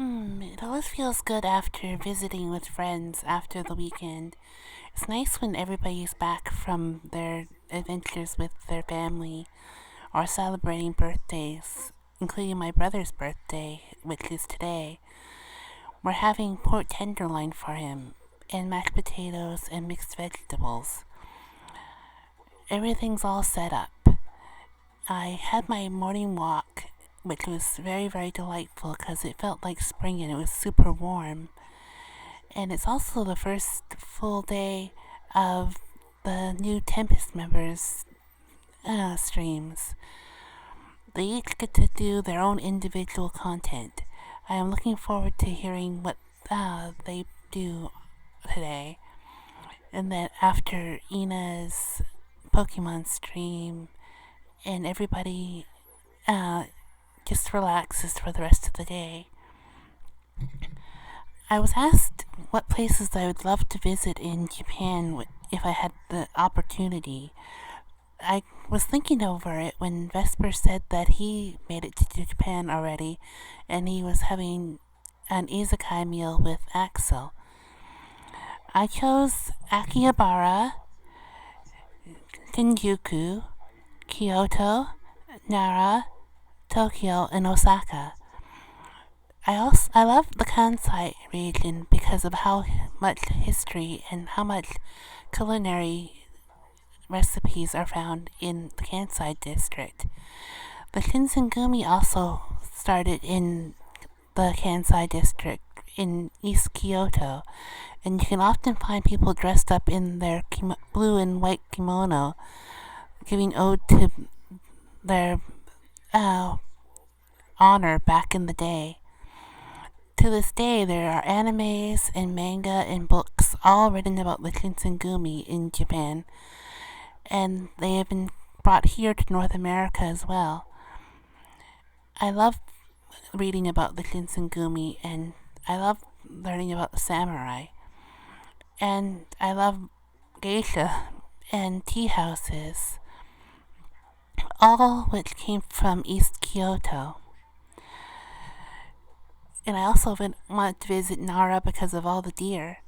It always feels good after visiting with friends after the weekend. It's nice when everybody's back from their adventures with their family or celebrating birthdays, including my brother's birthday, which is today. We're having pork tenderloin for him, and mashed potatoes and mixed vegetables. Everything's all set up. I had my morning walk, which was very, very delightful because it felt like spring and it was super warm. And it's also the first full day of the new Tempest members' streams. They each get to do their own individual content. I am looking forward to hearing what they do today. And then after Ina's Pokemon stream, and everybody just relaxes for the rest of the day. I was asked what places I would love to visit in Japan if I had the opportunity. I was thinking over it when Vesper said that he made it to Japan already and he was having an izakaya meal with Axel. I chose Akihabara, Shinjuku, Kyoto, Nara, Tokyo, and Osaka. I love the Kansai region because of how much history and how much culinary recipes are found in the Kansai district. The Shinsengumi also started in the Kansai district in East Kyoto, and you can often find people dressed up in their blue and white kimono, giving ode to their honor back in the day. To this day, there are animes and manga and books all written about the Shinsengumi in Japan, and they have been brought here to North America as well. I love reading about the Shinsengumi, and I love learning about the samurai. And I love geisha and tea houses, all which came from East Kyoto. And I also want to visit Nara because of all the deer.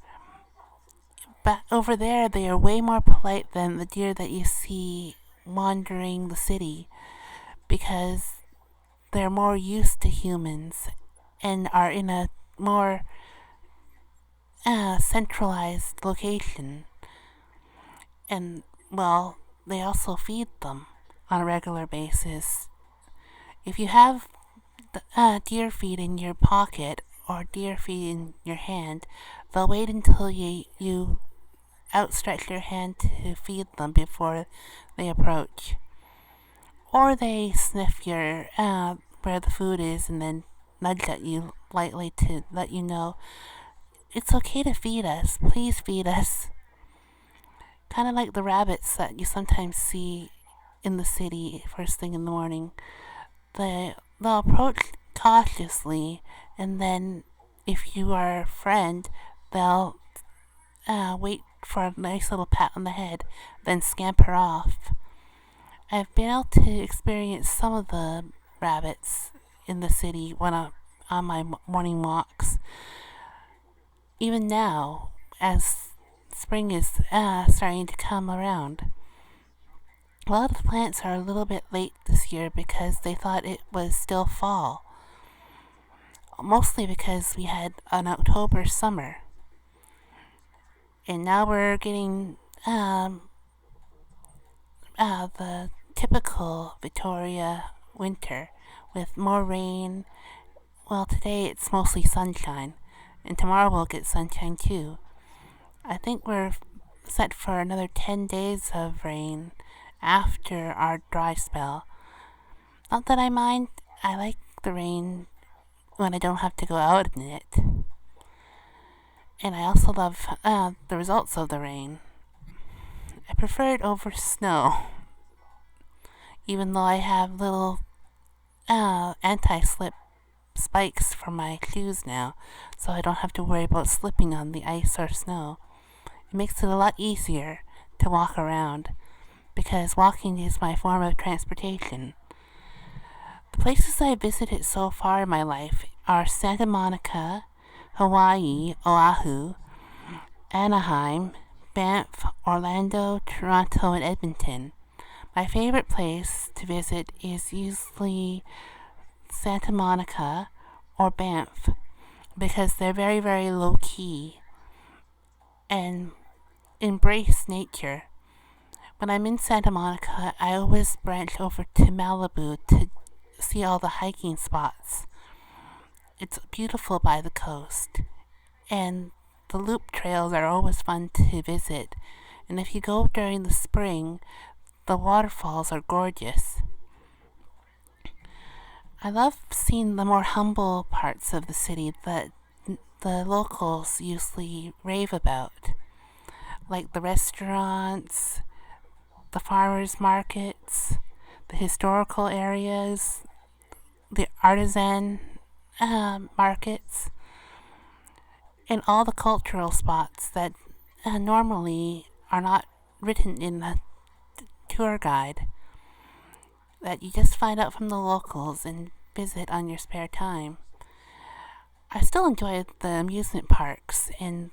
But over there, they are way more polite than the deer that you see wandering the city because they're more used to humans and are in a more centralized location. And, well, they also feed them on a regular basis. If you have deer feed in your pocket or deer feed in your hand, they'll wait until you outstretch your hand to feed them before they approach. Or they sniff your where the food is and then nudge at you lightly to let you know it's okay to feed us. Please feed us. Kind of like the rabbits that you sometimes see in the city first thing in the morning. They'll approach cautiously, and then if you are a friend, they'll wait for a nice little pat on the head, then scamper off. I've been able to experience some of the rabbits in the city when I'm on my morning walks. Even now, as spring is starting to come around. A lot of the plants are a little bit late this year because they thought it was still fall. Mostly because we had an October summer. And now we're getting the typical Victoria winter with more rain. Well, today it's mostly sunshine, and tomorrow we'll get sunshine too. I think we're set for another 10 days of rain after our dry spell. Not that I mind, I like the rain when I don't have to go out in it. And I also love the results of the rain. I prefer it over snow, even though I have little anti-slip spikes for my shoes now, so I don't have to worry about slipping on the ice or snow. It makes it a lot easier to walk around because walking is my form of transportation. The places I've visited so far in my life, are Santa Monica, Hawaii, Oahu, Anaheim, Banff, Orlando, Toronto, and Edmonton. My favorite place to visit is usually Santa Monica or Banff because they're very, very low key and embrace nature. When I'm in Santa Monica, I always branch over to Malibu to see all the hiking spots. It's beautiful by the coast, and the loop trails are always fun to visit. And if you go during the spring, the waterfalls are gorgeous. I love seeing the more humble parts of the city that the locals usually rave about, like the restaurants, the farmers markets, the historical areas, the artisan markets, and all the cultural spots that normally are not written in the tour guide, that you just find out from the locals and visit on your spare time. I still enjoy the amusement parks and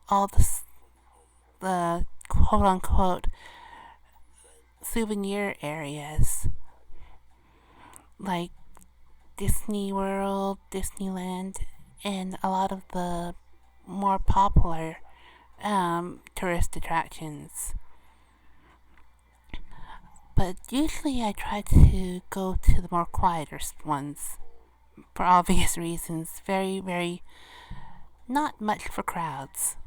all the quote-unquote souvenir areas like Disney World, Disneyland, and a lot of the more popular tourist attractions. But usually I try to go to the more quieter ones for obvious reasons. Very, very not much for crowds.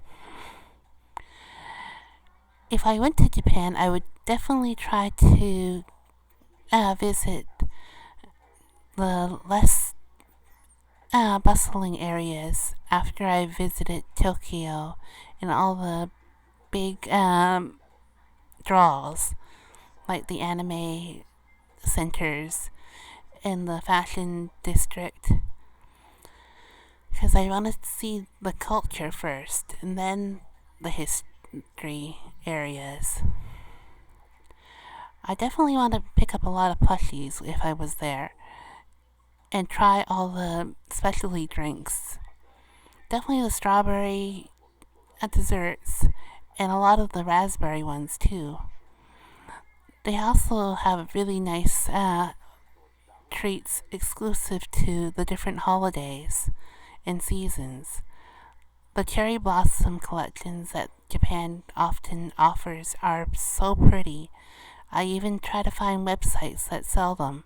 If I went to Japan, I would definitely try to visit the less bustling areas after I visited Tokyo and all the big draws like the anime centers and the fashion district, because I want to see the culture first and then the history areas. I definitely want to pick up a lot of plushies if I was there and try all the specialty drinks. Definitely the strawberry desserts and a lot of the raspberry ones too. They also have really nice treats exclusive to the different holidays and seasons. The cherry blossom collections that Japan often offers are so pretty. I even try to find websites that sell them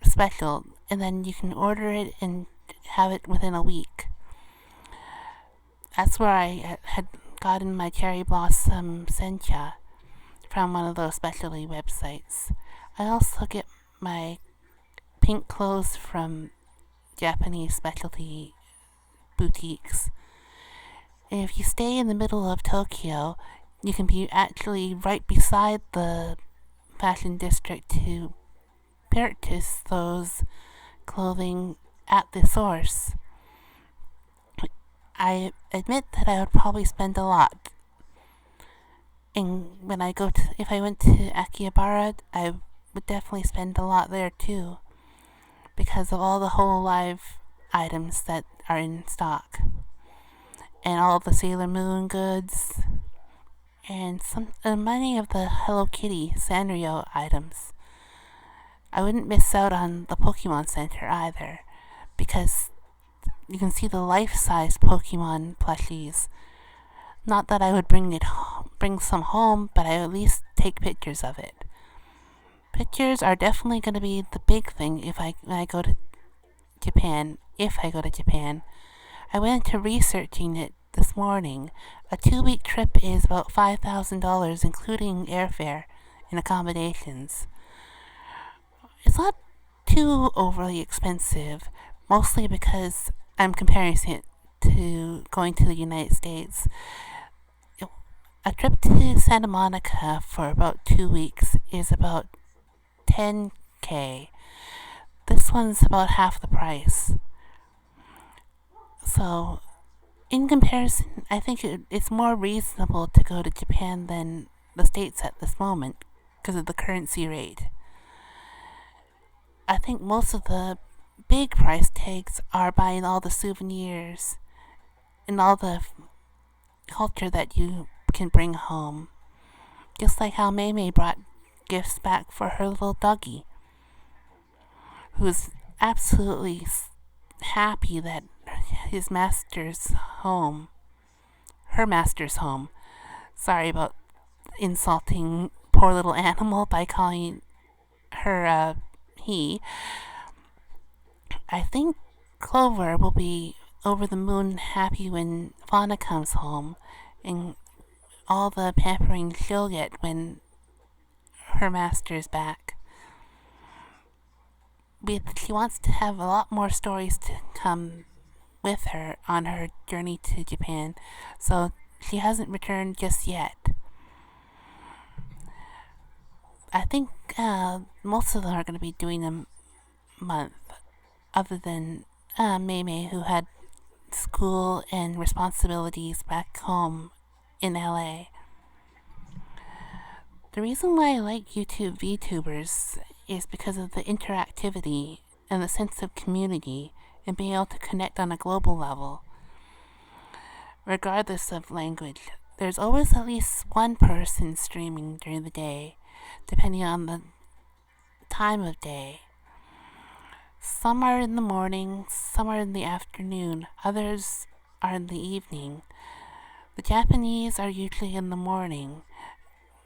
special, and then you can order it and have it within a week. That's where I had gotten my cherry blossom sencha, from one of those specialty websites. I also get my pink clothes from Japanese specialty boutiques. And if you stay in the middle of Tokyo, you can be actually right beside the fashion district to purchase those clothing at the source. I admit that I would probably spend a lot. And if I went to Akihabara, I would definitely spend a lot there too, because of all the whole live items that are in stock, and all the Sailor Moon goods, and many of the Hello Kitty Sanrio items. I wouldn't miss out on the Pokemon Center either, because you can see the life-size Pokemon plushies. Not that I would bring some home, but I at least take pictures of it. Pictures are definitely going to be the big thing when I go to Japan. If I go to Japan, I went into researching it this morning. A 2-week trip is about $5,000, including airfare and accommodations. It's not too overly expensive, mostly because I'm comparing it to going to the United States. A trip to Santa Monica for about 2 weeks is about $10,000. This one's about half the price. So, in comparison, I think it's more reasonable to go to Japan than the States at this moment because of the currency rate. I think most of the big price tags are buying all the souvenirs and all the culture that you can bring home. Just like how Maymay brought gifts back for her little doggy, who's absolutely happy that his master's home, her master's home. Sorry about insulting poor little animal by calling her he. I think Clover will be over the moon happy when Fauna comes home and all the pampering she'll get when her master's back. But she wants to have a lot more stories to come with her on her journey to Japan, so she hasn't returned just yet. I think most of them are going to be doing a month, other than Maymay, who had school and responsibilities back home in LA. The reason why I like YouTube VTubers is because of the interactivity and the sense of community and being able to connect on a global level. Regardless of language, there's always at least one person streaming during the day, depending on the time of day. Some are in the morning, some are in the afternoon, others are in the evening. The Japanese are usually in the morning,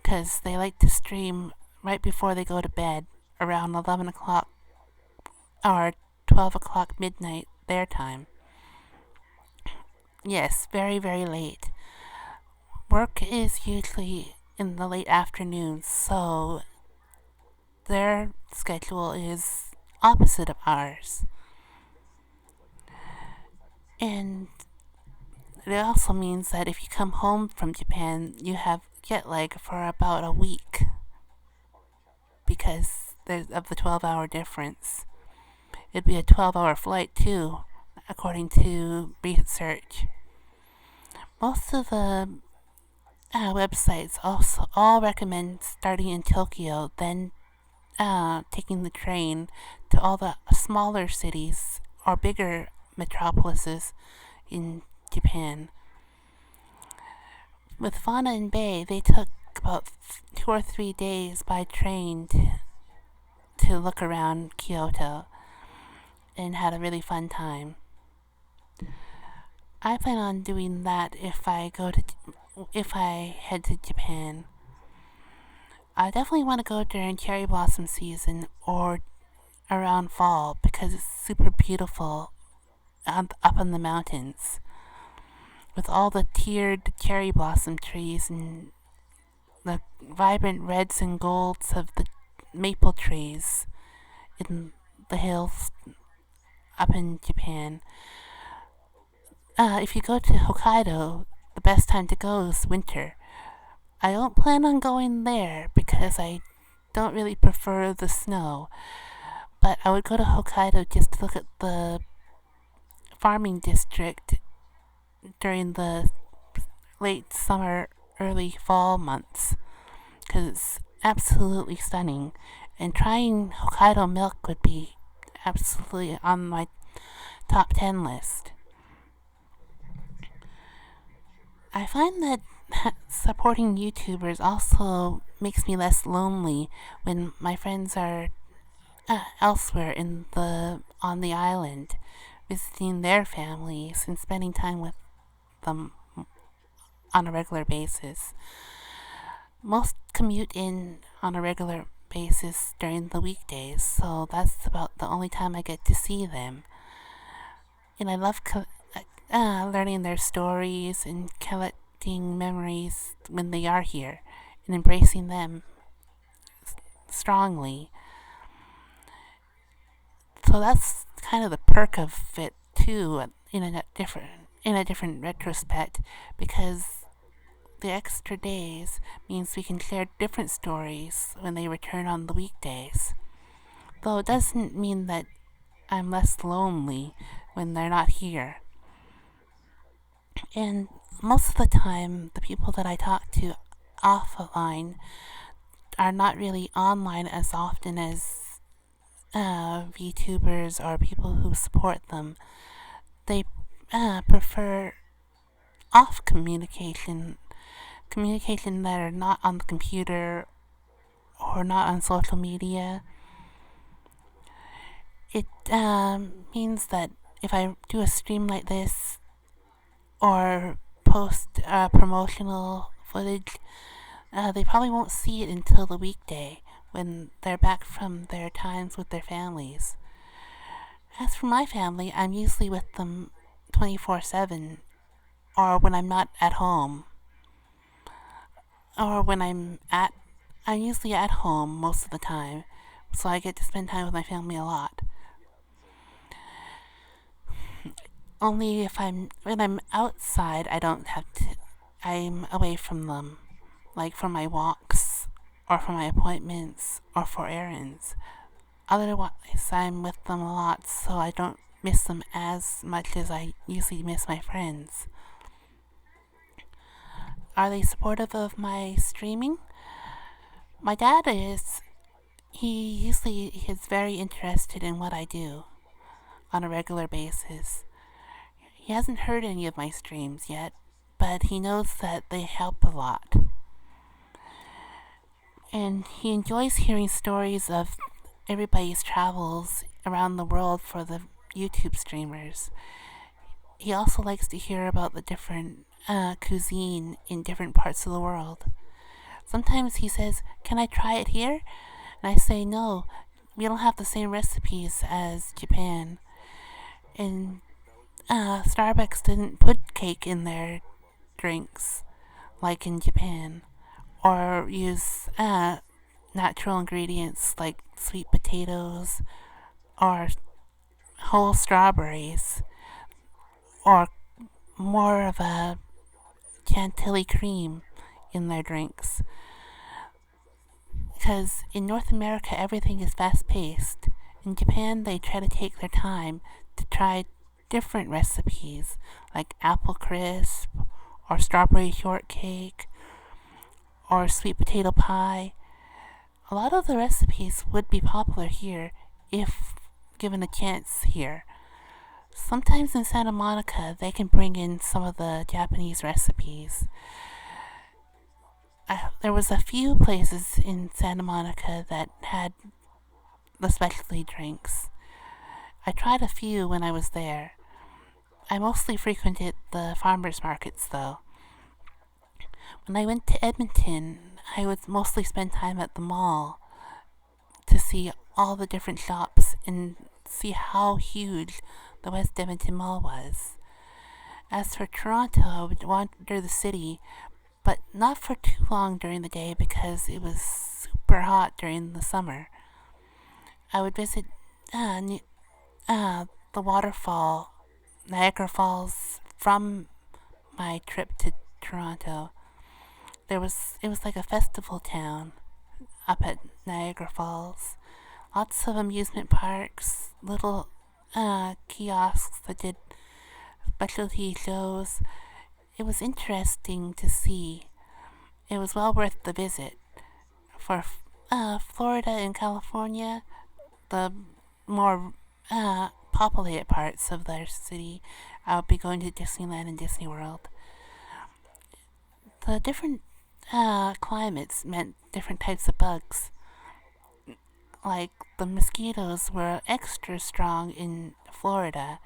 because they like to stream right before they go to bed, around 11 o'clock or 12 o'clock midnight their time. Yes, very, very late. Work is usually in the late afternoon, so their schedule is opposite of ours. And it also means that if you come home from Japan, you have jet lag for about a week because of the 12-hour difference. It'd be a 12-hour flight too, according to research. Most of the websites also all recommend starting in Tokyo, then taking the train to all the smaller cities or bigger metropolises in Japan. With Fauna and Bay, they took about 2 or 3 days by train to look around Kyoto and had a really fun time. I plan on doing that if I head to Japan. I definitely want to go during cherry blossom season or around fall because it's super beautiful up in the mountains with all the tiered cherry blossom trees and the vibrant reds and golds of the maple trees in the hills up in Japan. If you go to Hokkaido, the best time to go is winter. I don't plan on going there because I don't really prefer the snow, but I would go to Hokkaido just to look at the farming district during the late summer, early fall months because it's absolutely stunning, and trying Hokkaido milk would be absolutely on my top 10 list. I find that supporting YouTubers also makes me less lonely when my friends are elsewhere on the island, visiting their families and spending time with them on a regular basis. Most commute in on a regular basis during the weekdays, so that's about the only time I get to see them. And I love learning their stories and collecting memories when they are here and embracing them strongly. So that's kind of the perk of it too, in a different retrospect, because the extra days means we can share different stories when they return on the weekdays. Though it doesn't mean that I'm less lonely when they're not here. And most of the time, the people that I talk to offline are not really online as often as VTubers or people who support them, they prefer off communication that are not on the computer or not on social media. It means that if I do a stream like this or post promotional footage, they probably won't see it until the weekday when they're back from their times with their families. As for my family, I'm usually with them 24/7, or when I'm not at home, or when I'm usually at home most of the time, so I get to spend time with my family a lot. Only when I'm outside, I don't have to, I'm away from them, like for my walks, or for my appointments, or for errands. Otherwise, I'm with them a lot, so I don't miss them as much as I usually miss my friends. Are they supportive of my streaming? My dad is. He usually is very interested in what I do on a regular basis. He hasn't heard any of my streams yet, but he knows that they help a lot. And he enjoys hearing stories of everybody's travels around the world for the YouTube streamers. He also likes to hear about the different cuisine in different parts of the world. Sometimes he says, "Can I try it here?" And I say, "No, we don't have the same recipes as Japan." And Starbucks didn't put cake in their drinks like in Japan, or use natural ingredients like sweet potatoes or whole strawberries, or more of a chantilly cream in their drinks. Because in North America, everything is fast paced. In Japan, they try to take their time to try different recipes like apple crisp or strawberry shortcake or sweet potato pie. A lot of the recipes would be popular here if given a chance here. Sometimes in Santa Monica, they can bring in some of the Japanese recipes. There was a few places in Santa Monica that had the specialty drinks. I tried a few when I was there. I mostly frequented the farmers markets, though. When I went to Edmonton, I would mostly spend time at the mall to see all the different shops and see how huge the West Edmonton Mall was. As for Toronto, I would wander the city, but not for too long during the day because it was super hot during the summer. I would visit the waterfall, Niagara Falls, from my trip to Toronto. It was like a festival town up at Niagara Falls. Lots of amusement parks, little kiosks that did specialty shows. It was interesting to see. It was well worth the visit. For Florida and California, the more populated parts of their city, I would be going to Disneyland and Disney World. The different climates meant different types of bugs. Like the mosquitoes were extra strong in Florida,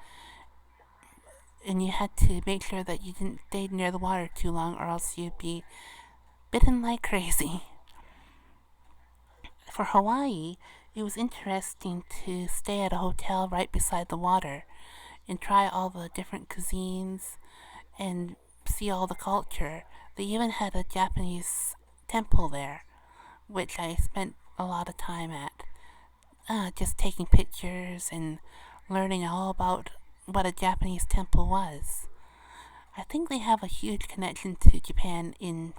and you had to make sure that you didn't stay near the water too long, or else you'd be bitten like crazy. For Hawaii, it was interesting to stay at a hotel right beside the water and try all the different cuisines and see all the culture. They even had a Japanese temple there, which I spent a lot of time at, just taking pictures and learning all about what a Japanese temple was. I think they have a huge connection to Japan in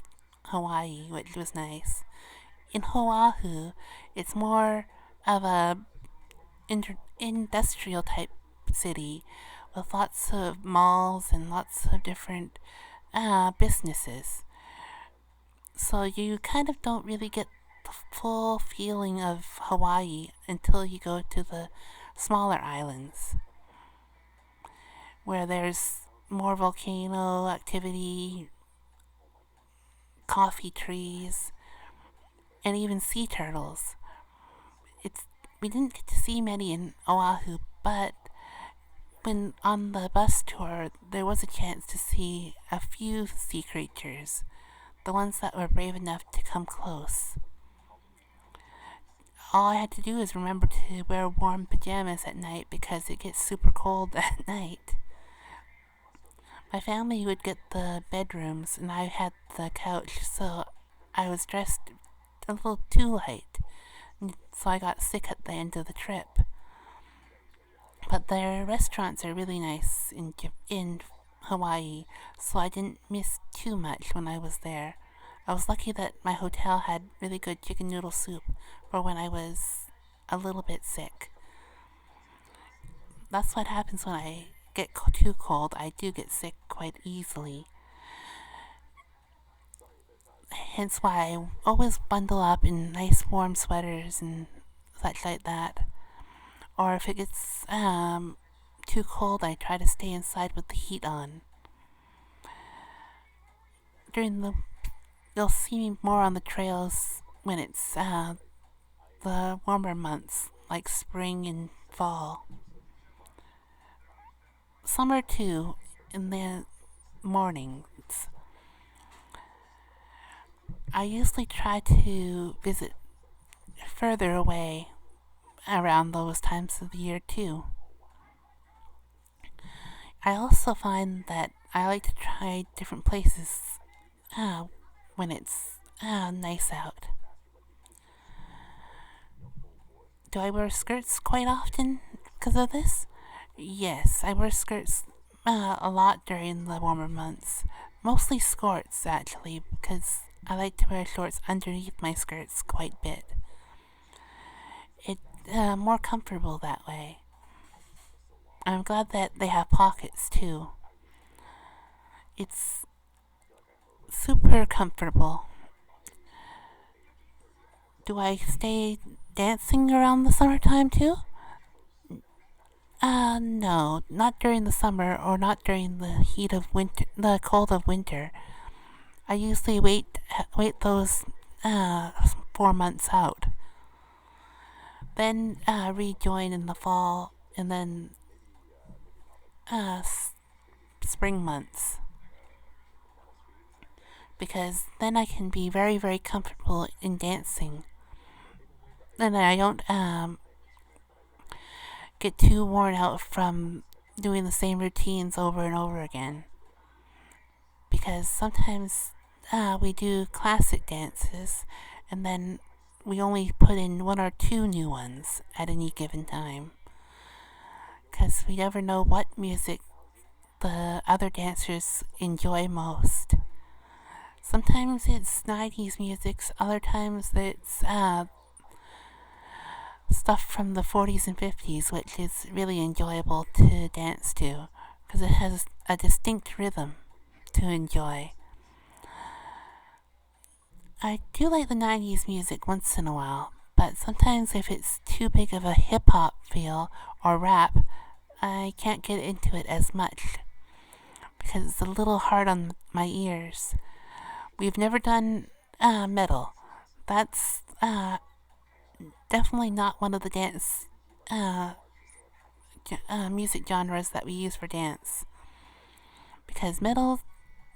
Hawaii, which was nice. In Oahu, it's more of a industrial type city with lots of malls and lots of different businesses. So you kind of don't really get the the full feeling of Hawaii until you go to the smaller islands, where there's more volcano activity, coffee trees, and even sea turtles. It's we didn't get to see many in Oahu, but when on the bus tour, there was a chance to see a few sea creatures, the ones that were brave enough to come close. All I had to do is remember to wear warm pajamas at night because it gets super cold at night. My family would get the bedrooms and I had the couch, so I was dressed a little too light, so I got sick at the end of the trip. But their restaurants are really nice in Hawaii, so I didn't miss too much when I was there. I was lucky that my hotel had really good chicken noodle soup for when I was a little bit sick. That's what happens when I get too cold. I do get sick quite easily. Hence why I always bundle up in nice warm sweaters and such like that. Or if it gets too cold, I try to stay inside with the heat on. You'll see me more on the trails when it's the warmer months, like spring and fall. Summer too, in the mornings. I usually try to visit further away around those times of the year too. I also find that I like to try different places when it's nice out. Do I wear skirts quite often because of this? Yes, I wear skirts a lot during the warmer months. Mostly skirts, actually, because I like to wear shorts underneath my skirts quite a bit. It's more comfortable that way. I'm glad that they have pockets, too. It's super comfortable. Do I stay dancing around the summertime, too? No, not during the summer or not during the heat of winter, the cold of winter. I usually wait those 4 months out. Then rejoin in the fall and then spring months. Because then I can be very, very comfortable in dancing. Then I don't get too worn out from doing the same routines over and over again. Because sometimes we do classic dances and then we only put in 1 or 2 new ones at any given time. Because we never know what music the other dancers enjoy most. Sometimes it's 90s music, other times it's stuff from the 40s and 50s, which is really enjoyable to dance to because it has a distinct rhythm to enjoy. I do like the 90s music once in a while, but sometimes if it's too big of a hip-hop feel or rap, I can't get into it as much because it's a little hard on my ears. We've never done metal. That's definitely not one of the dance music genres that we use for dance. Because metal,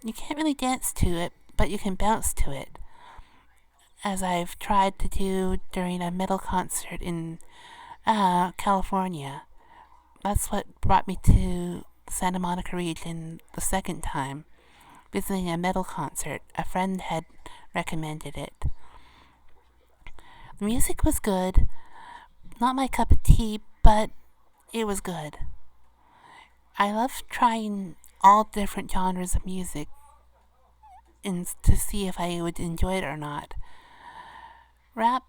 you can't really dance to it, but you can bounce to it. As I've tried to do during a metal concert in California. That's what brought me to the Santa Monica region the second time, visiting a metal concert. A friend had recommended it. The music was good. Not my cup of tea, but it was good. I love trying all different genres of music and to see if I would enjoy it or not. Rap,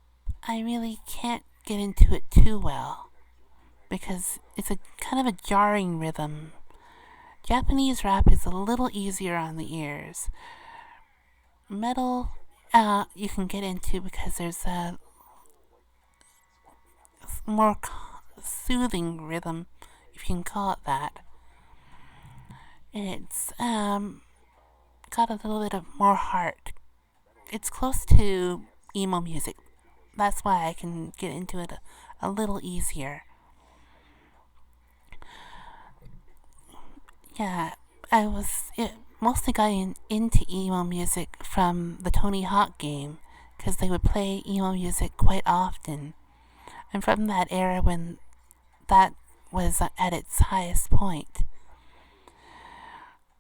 I really can't get into it too well because it's a kind of a jarring rhythm. Japanese rap is a little easier on the ears. Metal you can get into because there's a more soothing rhythm, if you can call it that. And it's got a little bit of more heart. It's close to emo music. That's why I can get into it a little easier. Yeah, mostly got into emo music from the Tony Hawk game because they would play emo music quite often. And from that era when that was at its highest point.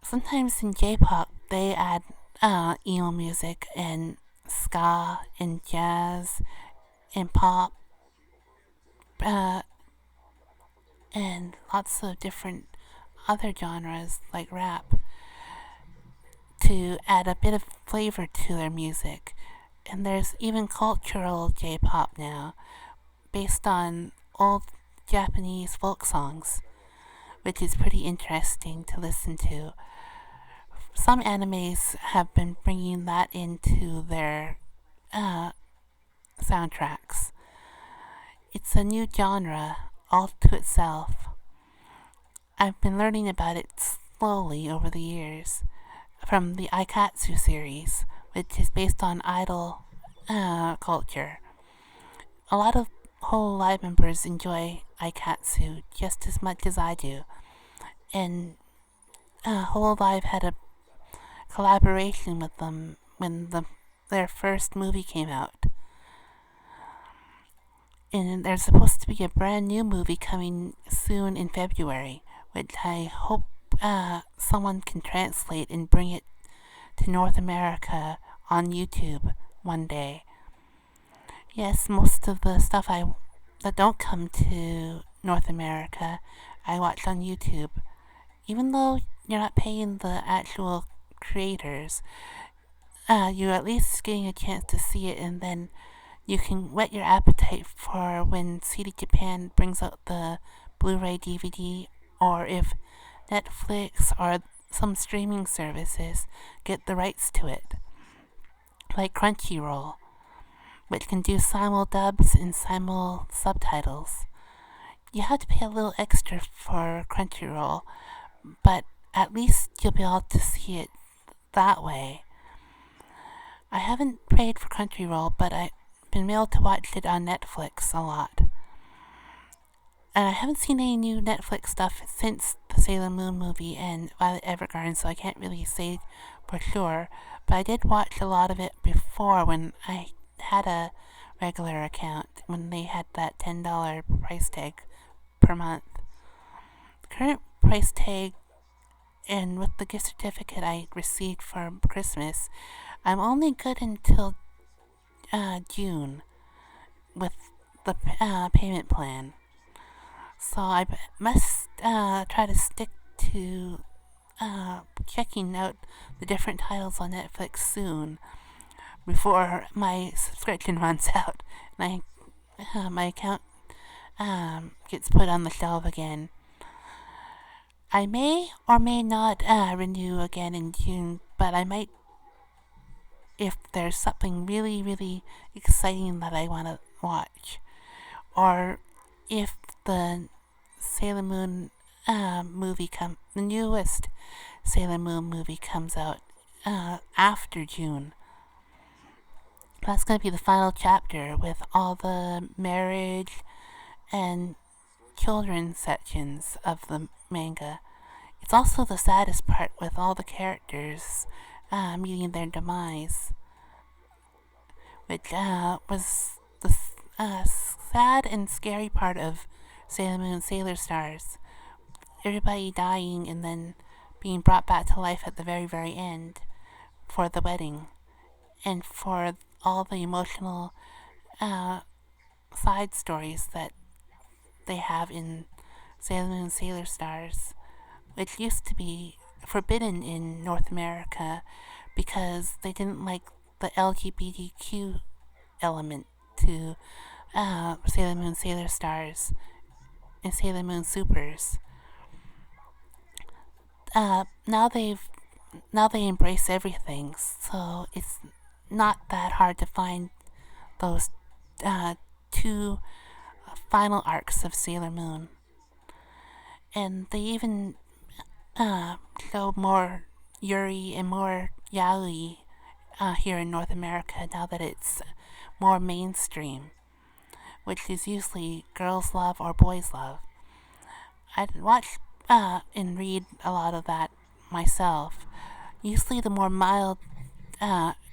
Sometimes in J-pop they add emo music and ska and jazz and pop uh, and lots of different other genres like rap to add a bit of flavor to their music. And there's even cultural J-pop now based on old Japanese folk songs, which is pretty interesting to listen to. Some animes have been bringing that into their soundtracks. It's a new genre all to itself. I've been learning about it slowly over the years from the Aikatsu series, which is based on idol culture. A lot of Hololive members enjoy Aikatsu just as much as I do, and Hololive had a collaboration with them when their first movie came out. And there's supposed to be a brand new movie coming soon in February, which I hope someone can translate and bring it to North America on YouTube one day. Yes, most of the stuff that don't come to North America, I watch on YouTube. Even though you're not paying the actual creators, you're at least getting a chance to see it, and then you can whet your appetite for when CD Japan brings out the Blu-ray DVD, or if Netflix or some streaming services get the rights to it, like Crunchyroll, which can do simul dubs and simul subtitles. You have to pay a little extra for Crunchyroll, but at least you'll be able to see it that way. I haven't paid for Crunchyroll, but I've been able to watch it on Netflix a lot. And I haven't seen any new Netflix stuff since the Sailor Moon movie and Violet Evergarden, so I can't really say for sure. But I did watch a lot of it before when I had a regular account, when they had that $10 price tag per month. The current price tag, and with the gift certificate I received for Christmas, I'm only good until June with the payment plan. So I must try to stick to checking out the different titles on Netflix soon before my subscription runs out and my account gets put on the shelf again. I may or may not renew again in June, but I might if there's something really, really exciting that I want to watch. Or if the Sailor Moon the newest Sailor Moon movie comes out after June. That's going to be the final chapter with all the marriage and children's sections of the manga. It's also the saddest part with all the characters meeting their demise, which was the sad and scary part of Sailor Moon Sailor Stars. Everybody dying and then being brought back to life at the very, very end for the wedding, and for all the emotional side stories that they have in Sailor Moon Sailor Stars, which used to be forbidden in North America because they didn't like the LGBTQ element to Sailor Moon Sailor Stars and Sailor Moon Supers. Now they embrace everything, so it's not that hard to find those two final arcs of Sailor Moon. And they even show more Yuri and more Yaoi here in North America now that it's more mainstream, which is usually girls' love or boys' love. I watch and read a lot of that myself. Usually the more mild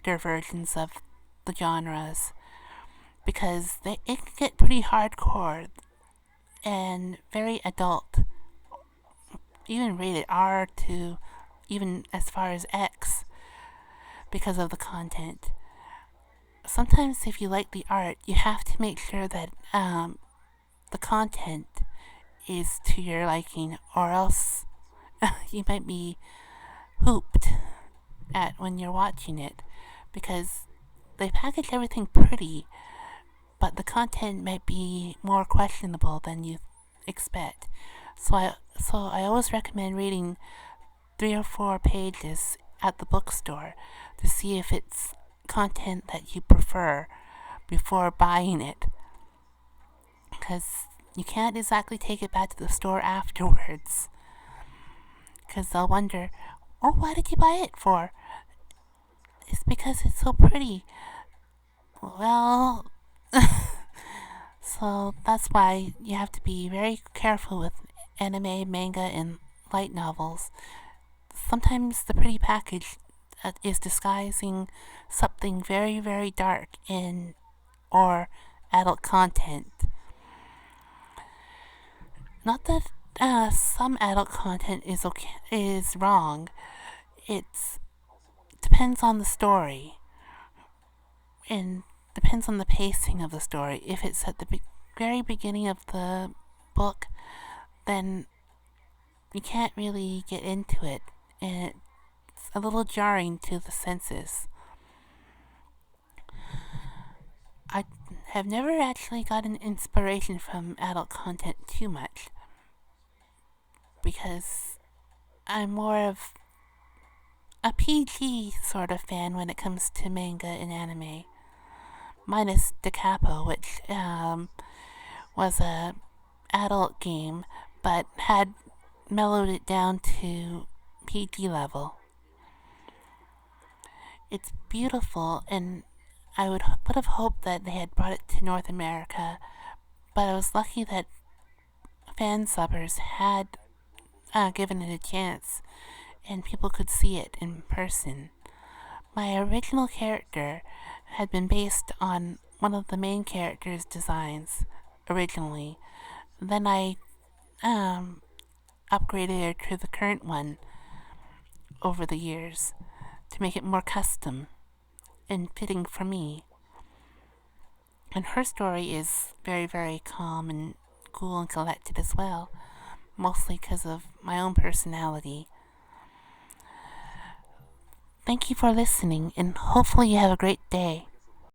versions of the genres, because it can get pretty hardcore and very adult, even rated R to even as far as X because of the content. Sometimes if you like the art, you have to make sure that the content is to your liking, or else you might be hooped at when you're watching it, because they package everything pretty, but the content might be more questionable than you expect. So I always recommend reading 3 or 4 pages at the bookstore to see if it's content that you prefer before buying it, because you can't exactly take it back to the store afterwards, because they'll wonder, oh, why did you buy it for? It's because it's so pretty. Well, so that's why you have to be very careful with anime, manga, and light novels. Sometimes the pretty package is disguising something very, very dark in or adult content. Not that some adult content is wrong. It depends on the story and depends on the pacing of the story. If it's at the very beginning of the book, then you can't really get into it, and it's a little jarring to the senses. I have never actually gotten inspiration from adult content too much, because I'm more of a PG sort of fan when it comes to manga and anime, minus Da Capo, which was a adult game, but had mellowed it down to PG level. It's beautiful, and I would have hoped that they had brought it to North America, but I was lucky that fan subbers had given it a chance, and people could see it in person. My original character had been based on one of the main character's designs originally. Then I upgraded her to the current one over the years to make it more custom and fitting for me. And her story is very, very calm and cool and collected as well, mostly because of my own personality. Thank you for listening, and hopefully you have a great day.